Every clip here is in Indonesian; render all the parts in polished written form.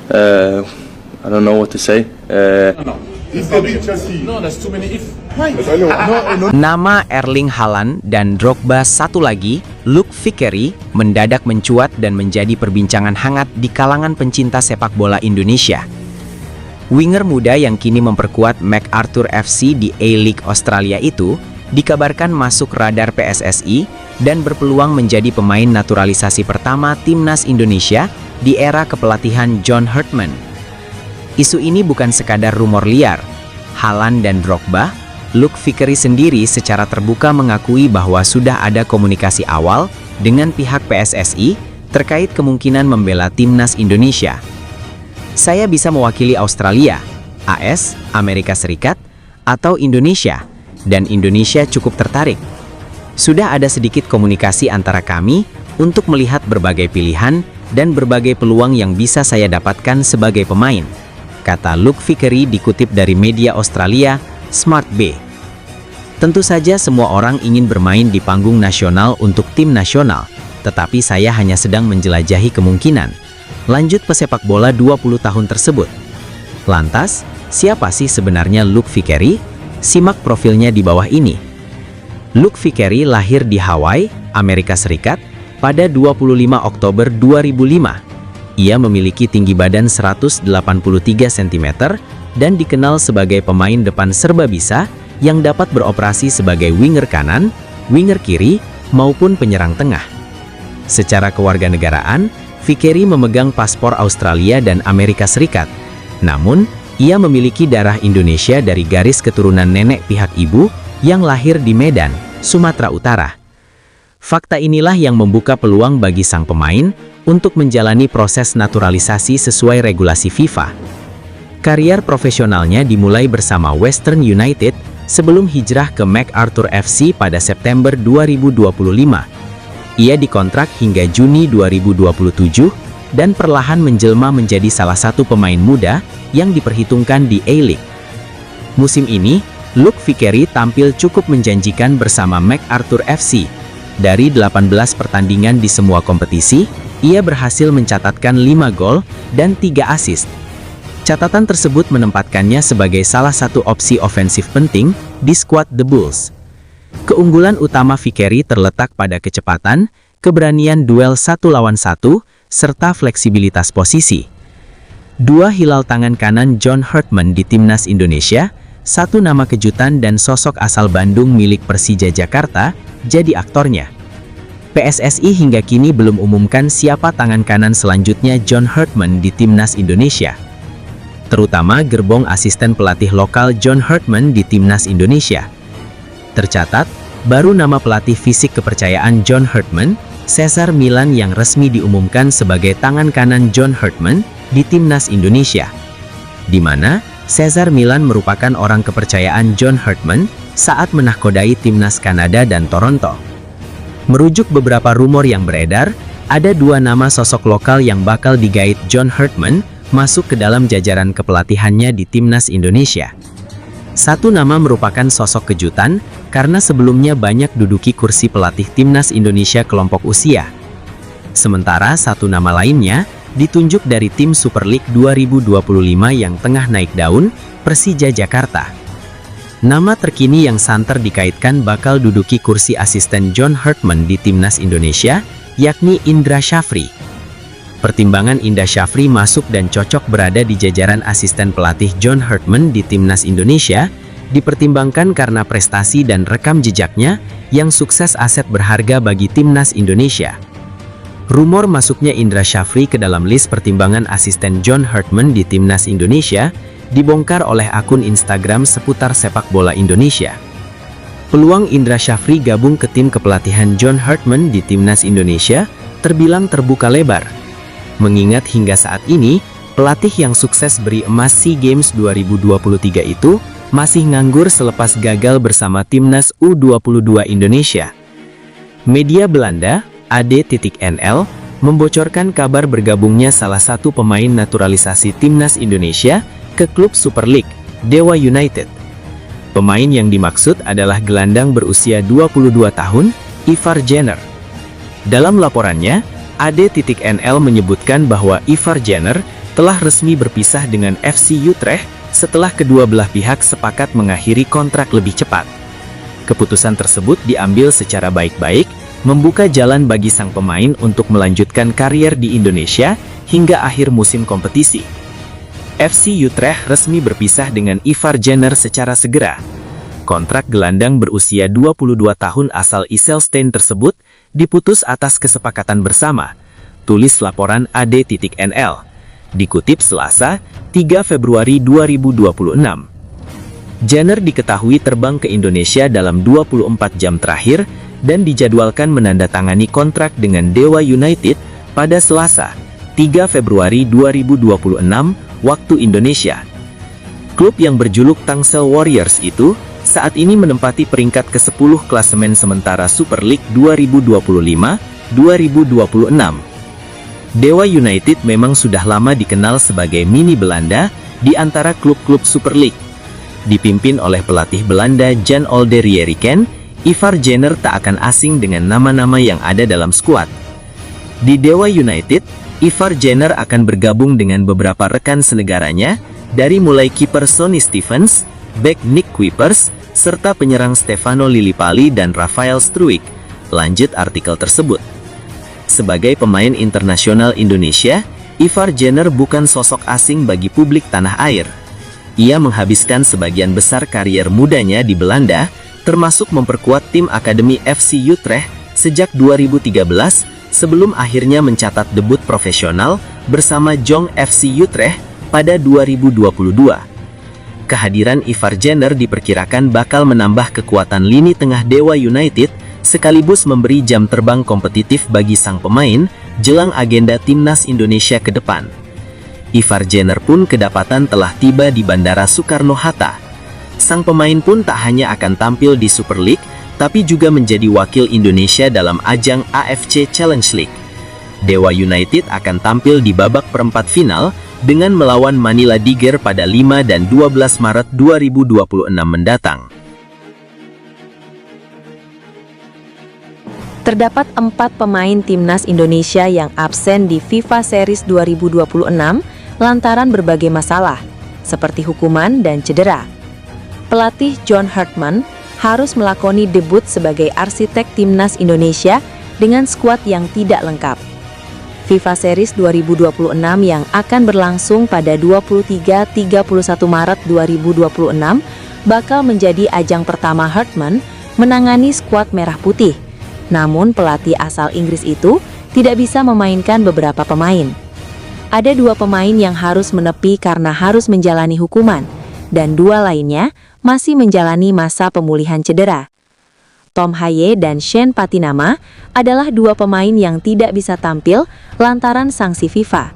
Uh, I don't know what to say. No. If they beat Chelsea. No, there's too many if. Why? Nama Erling Haaland dan Drogba satu lagi, Luke Vickery, mendadak mencuat dan menjadi perbincangan hangat di kalangan pencinta sepak bola Indonesia. Winger muda yang kini memperkuat MacArthur FC di A-League Australia itu dikabarkan masuk radar PSSI dan berpeluang menjadi pemain naturalisasi pertama timnas Indonesia di era kepelatihan John Herdman. Isu ini bukan sekadar rumor liar. Haaland dan Drogba, Luke Vickery sendiri secara terbuka mengakui bahwa sudah ada komunikasi awal dengan pihak PSSI terkait kemungkinan membela timnas Indonesia. Saya bisa mewakili Australia, AS, Amerika Serikat, atau Indonesia, dan Indonesia cukup tertarik. Sudah ada sedikit komunikasi antara kami untuk melihat berbagai pilihan dan berbagai peluang yang bisa saya dapatkan sebagai pemain, kata Luke Vickery dikutip dari media Australia, Smart B. Tentu saja semua orang ingin bermain di panggung nasional untuk tim nasional, tetapi saya hanya sedang menjelajahi kemungkinan. Lanjut pesepak bola 20 tahun tersebut. Lantas, siapa sih sebenarnya Luke Vickery? Simak profilnya di bawah ini. Luke Vickery lahir di Hawaii, Amerika Serikat, pada 25 Oktober 2005. Ia memiliki tinggi badan 183 cm dan dikenal sebagai pemain depan serba bisa yang dapat beroperasi sebagai winger kanan, winger kiri, maupun penyerang tengah. Secara kewarganegaraan, Vickery memegang paspor Australia dan Amerika Serikat. Namun, ia memiliki darah Indonesia dari garis keturunan nenek pihak ibu yang lahir di Medan, Sumatera Utara. Fakta inilah yang membuka peluang bagi sang pemain untuk menjalani proses naturalisasi sesuai regulasi FIFA. Karier profesionalnya dimulai bersama Western United sebelum hijrah ke MacArthur FC pada September 2025. Ia dikontrak hingga Juni 2027 dan perlahan menjelma menjadi salah satu pemain muda yang diperhitungkan di A-League. Musim ini, Luke Vickery tampil cukup menjanjikan bersama MacArthur FC. Dari 18 pertandingan di semua kompetisi, ia berhasil mencatatkan 5 gol dan 3 assist. Catatan tersebut menempatkannya sebagai salah satu opsi ofensif penting di skuad The Bulls. Keunggulan utama Vickery terletak pada kecepatan, keberanian duel 1 lawan 1, serta fleksibilitas posisi. Dua hilal tangan kanan John Herdman di timnas Indonesia, satu nama kejutan dan sosok asal Bandung milik Persija Jakarta, jadi aktornya. PSSI hingga kini belum umumkan siapa tangan kanan selanjutnya John Herdman di timnas Indonesia. Terutama gerbong asisten pelatih lokal John Herdman di timnas Indonesia. Tercatat, baru nama pelatih fisik kepercayaan John Herdman, Cesar Milan yang resmi diumumkan sebagai tangan kanan John Herdman di timnas Indonesia. Di mana Cesar Milan merupakan orang kepercayaan John Herdman saat menahkodai timnas Kanada dan Toronto. Merujuk beberapa rumor yang beredar, ada dua nama sosok lokal yang bakal digait John Herdman masuk ke dalam jajaran kepelatihannya di timnas Indonesia. Satu nama merupakan sosok kejutan karena sebelumnya banyak duduki kursi pelatih timnas Indonesia kelompok usia. Sementara satu nama lainnya ditunjuk dari tim Super League 2025 yang tengah naik daun, Persija Jakarta. Nama terkini yang santer dikaitkan bakal duduki kursi asisten John Herdman di timnas Indonesia, yakni Indra Syafri. Pertimbangan Indra Syafri masuk dan cocok berada di jajaran asisten pelatih John Herdman di timnas Indonesia, dipertimbangkan karena prestasi dan rekam jejaknya yang sukses aset berharga bagi timnas Indonesia. Rumor masuknya Indra Syafri ke dalam list pertimbangan asisten John Herdman di timnas Indonesia dibongkar oleh akun Instagram seputar sepak bola Indonesia. Peluang Indra Syafri gabung ke tim kepelatihan John Herdman di timnas Indonesia terbilang terbuka lebar. Mengingat hingga saat ini, pelatih yang sukses beri emas SEA Games 2023 itu masih nganggur selepas gagal bersama timnas U22 Indonesia. Media Belanda, AD.NL, membocorkan kabar bergabungnya salah satu pemain naturalisasi timnas Indonesia ke klub Super League, Dewa United. Pemain yang dimaksud adalah gelandang berusia 22 tahun, Ivar Jenner. Dalam laporannya, AD.NL menyebutkan bahwa Ivar Jenner telah resmi berpisah dengan FC Utrecht setelah kedua belah pihak sepakat mengakhiri kontrak lebih cepat. Keputusan tersebut diambil secara baik-baik, membuka jalan bagi sang pemain untuk melanjutkan karier di Indonesia hingga akhir musim kompetisi. FC Utrecht resmi berpisah dengan Ivar Jenner secara segera. Kontrak gelandang berusia 22 tahun asal IJsselstein tersebut diputus atas kesepakatan bersama, tulis laporan AD.NL. Dikutip Selasa, 3 Februari 2026. Jenner diketahui terbang ke Indonesia dalam 24 jam terakhir dan dijadwalkan menandatangani kontrak dengan Dewa United pada Selasa, 3 Februari 2026 waktu Indonesia. Klub yang berjuluk Tangsel Warriors itu saat ini menempati peringkat ke-10 klasemen sementara Super League 2025-2026. Dewa United memang sudah lama dikenal sebagai mini Belanda di antara klub-klub Super League. Dipimpin oleh pelatih Belanda Jan Olde Rieriken, Ivar Jenner tak akan asing dengan nama-nama yang ada dalam skuad. Di Dewa United, Ivar Jenner akan bergabung dengan beberapa rekan senegaranya, dari mulai kiper Sonny Stevens, bek Nick Kuipers, serta penyerang Stefano Lillipali dan Rafael Struijk. Lanjut artikel tersebut. Sebagai pemain internasional Indonesia, Ivar Jenner bukan sosok asing bagi publik tanah air. Ia menghabiskan sebagian besar karier mudanya di Belanda, termasuk memperkuat tim akademi FC Utrecht sejak 2013, sebelum akhirnya mencatat debut profesional bersama Jong FC Utrecht pada 2022. Kehadiran Ivar Jenner diperkirakan bakal menambah kekuatan lini tengah Dewa United, sekaligus memberi jam terbang kompetitif bagi sang pemain jelang agenda timnas Indonesia ke depan. Ivar Jenner pun kedapatan telah tiba di Bandara Soekarno-Hatta. Sang pemain pun tak hanya akan tampil di Super League, tapi juga menjadi wakil Indonesia dalam ajang AFC Challenge League. Dewa United akan tampil di babak perempat final dengan melawan Manila Tiger pada 5 dan 12 Maret 2026 mendatang. Terdapat 4 pemain timnas Indonesia yang absen di FIFA Series 2026 lantaran berbagai masalah, seperti hukuman dan cedera. Pelatih John Hartman harus melakoni debut sebagai arsitek timnas Indonesia dengan skuad yang tidak lengkap. FIFA Series 2026 yang akan berlangsung pada 23-31 Maret 2026 bakal menjadi ajang pertama Hartman menangani skuad merah putih. Namun pelatih asal Inggris itu tidak bisa memainkan beberapa pemain. Ada 2 pemain yang harus menepi karena harus menjalani hukuman, dan 2 lainnya masih menjalani masa pemulihan cedera. Tom Haye dan Shane Patinama adalah 2 pemain yang tidak bisa tampil lantaran sanksi FIFA.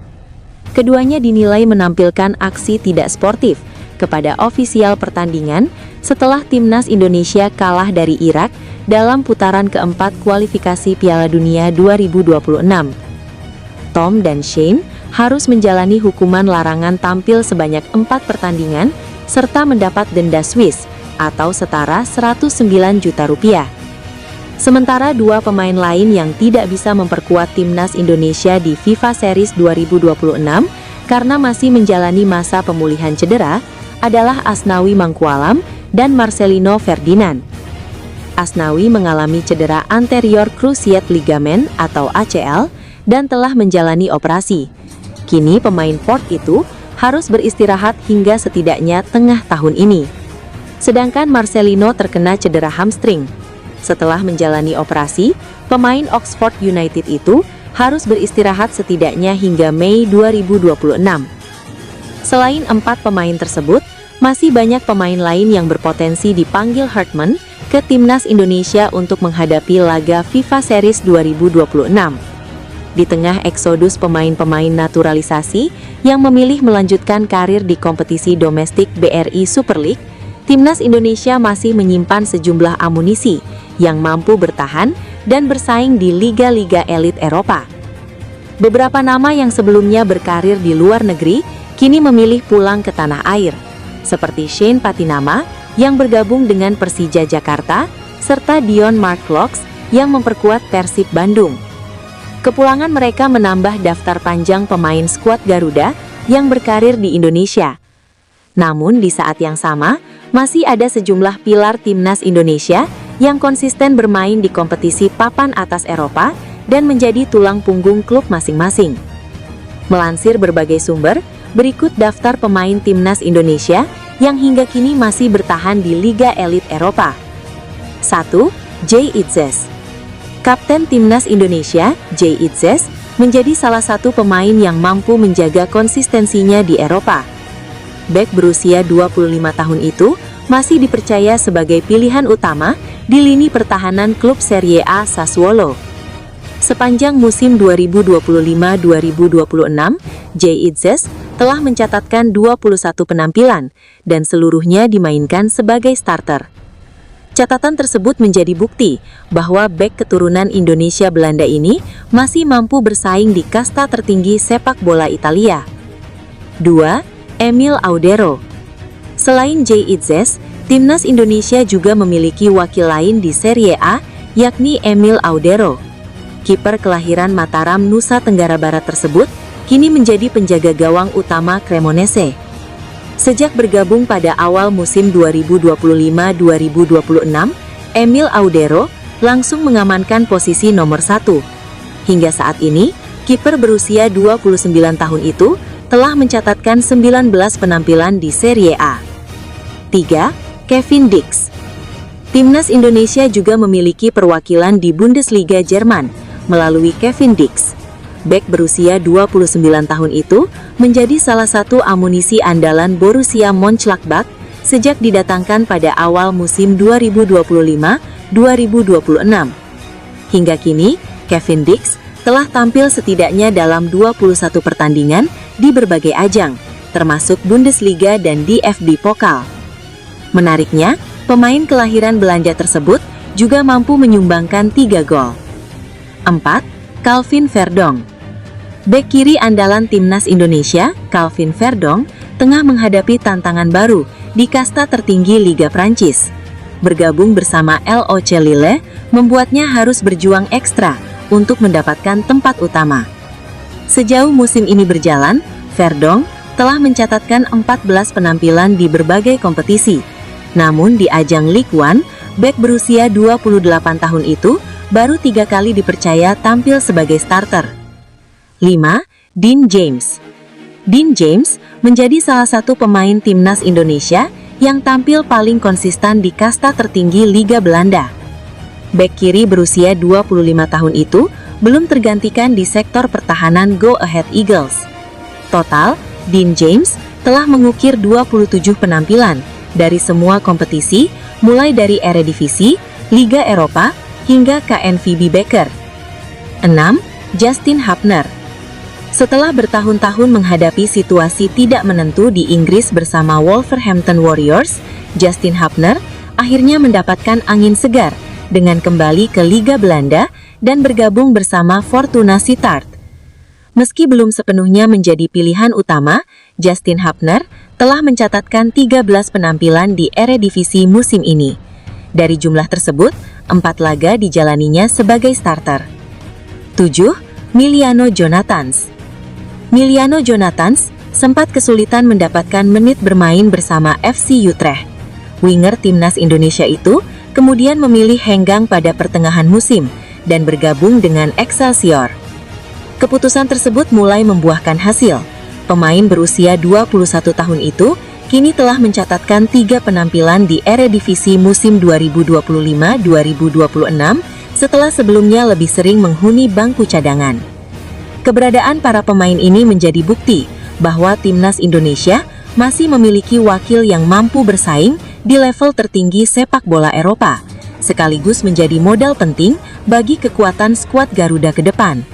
Keduanya dinilai menampilkan aksi tidak sportif kepada ofisial pertandingan setelah timnas Indonesia kalah dari Irak dalam putaran keempat kualifikasi Piala Dunia 2026. Tom dan Shane harus menjalani hukuman larangan tampil sebanyak 4 pertandingan serta mendapat denda Swiss atau setara 109 juta rupiah. Sementara 2 pemain lain yang tidak bisa memperkuat timnas Indonesia di FIFA Series 2026 karena masih menjalani masa pemulihan cedera adalah Asnawi Mangkualam dan Marcelino Ferdinand. Asnawi mengalami cedera anterior cruciate ligament atau ACL dan telah menjalani operasi. Kini pemain Port itu harus beristirahat hingga setidaknya tengah tahun ini. Sedangkan Marcelino terkena cedera hamstring. Setelah menjalani operasi, pemain Oxford United itu harus beristirahat setidaknya hingga Mei 2026. Selain 4 pemain tersebut, masih banyak pemain lain yang berpotensi dipanggil Hartman ke timnas Indonesia untuk menghadapi laga FIFA Series 2026. Di tengah eksodus pemain-pemain naturalisasi yang memilih melanjutkan karir di kompetisi domestik BRI Super League, timnas Indonesia masih menyimpan sejumlah amunisi yang mampu bertahan dan bersaing di liga-liga elit Eropa. Beberapa nama yang sebelumnya berkarir di luar negeri kini memilih pulang ke tanah air, seperti Shane Patinama yang bergabung dengan Persija Jakarta, serta Dion Mark Locks yang memperkuat Persib Bandung. Kepulangan mereka menambah daftar panjang pemain skuad Garuda yang berkarir di Indonesia. Namun di saat yang sama, masih ada sejumlah pilar timnas Indonesia yang konsisten bermain di kompetisi papan atas Eropa dan menjadi tulang punggung klub masing-masing. Melansir berbagai sumber, berikut daftar pemain timnas Indonesia yang hingga kini masih bertahan di Liga Elit Eropa. 1. Jay Itzes. Kapten timnas Indonesia, Jay Itzes, menjadi salah satu pemain yang mampu menjaga konsistensinya di Eropa. Bek berusia 25 tahun itu masih dipercaya sebagai pilihan utama di lini pertahanan klub Serie A Sassuolo. Sepanjang musim 2025-2026, Jay Itzes telah mencatatkan 21 penampilan dan seluruhnya dimainkan sebagai starter. Catatan tersebut menjadi bukti bahwa bek keturunan Indonesia Belanda ini masih mampu bersaing di kasta tertinggi sepak bola Italia. 2. Emil Audero. Selain Jay Itzes, timnas Indonesia juga memiliki wakil lain di Serie A, yakni Emil Audero. Kiper kelahiran Mataram, Nusa Tenggara Barat tersebut kini menjadi penjaga gawang utama Cremonese. Sejak bergabung pada awal musim 2025-2026, Emil Audero langsung mengamankan posisi nomor 1. Hingga saat ini, kiper berusia 29 tahun itu telah mencatatkan 19 penampilan di Serie A. 3. Kevin Dix. Timnas Indonesia juga memiliki perwakilan di Bundesliga Jerman melalui Kevin Dix. Bek berusia 29 tahun itu menjadi salah satu amunisi andalan Borussia Mönchengladbach sejak didatangkan pada awal musim 2025-2026. Hingga kini, Kevin Dix telah tampil setidaknya dalam 21 pertandingan di berbagai ajang, termasuk Bundesliga dan DFB Pokal. Menariknya, pemain kelahiran Belanda tersebut juga mampu menyumbangkan 3 gol. 4. Calvin Verdong. Bek kiri andalan timnas Indonesia, Calvin Verdong, tengah menghadapi tantangan baru di kasta tertinggi Liga Prancis. Bergabung bersama LOC Lille membuatnya harus berjuang ekstra untuk mendapatkan tempat utama. Sejauh musim ini berjalan, Verdong telah mencatatkan 14 penampilan di berbagai kompetisi. Namun di ajang Ligue 1, bek berusia 28 tahun itu baru 3 kali dipercaya tampil sebagai starter. 5. Dean James. Dean James menjadi salah satu pemain timnas Indonesia yang tampil paling konsisten di kasta tertinggi Liga Belanda. Bek kiri berusia 25 tahun itu belum tergantikan di sektor pertahanan Go Ahead Eagles. Total, Dean James telah mengukir 27 penampilan dari semua kompetisi, mulai dari Eredivisie, Liga Eropa, hingga KNVB Beker. 6. Justin Hapner. Setelah bertahun-tahun menghadapi situasi tidak menentu di Inggris bersama Wolverhampton Warriors, Justin Hapner akhirnya mendapatkan angin segar dengan kembali ke Liga Belanda dan bergabung bersama Fortuna Sittard. Meski belum sepenuhnya menjadi pilihan utama, Justin Hapner telah mencatatkan 13 penampilan di Eredivisie musim ini. Dari jumlah tersebut, 4 laga dijalaninya sebagai starter. 7. Miliano Jonathans. Miliano Jonathans sempat kesulitan mendapatkan menit bermain bersama FC Utrecht. Winger timnas Indonesia itu kemudian memilih henggang pada pertengahan musim dan bergabung dengan Excelsior. Keputusan tersebut mulai membuahkan hasil. Pemain berusia 21 tahun itu kini telah mencatatkan 3 penampilan di Eredivisie musim 2025-2026 setelah sebelumnya lebih sering menghuni bangku cadangan. Keberadaan para pemain ini menjadi bukti bahwa timnas Indonesia masih memiliki wakil yang mampu bersaing di level tertinggi sepak bola Eropa, sekaligus menjadi modal penting bagi kekuatan skuad Garuda ke depan.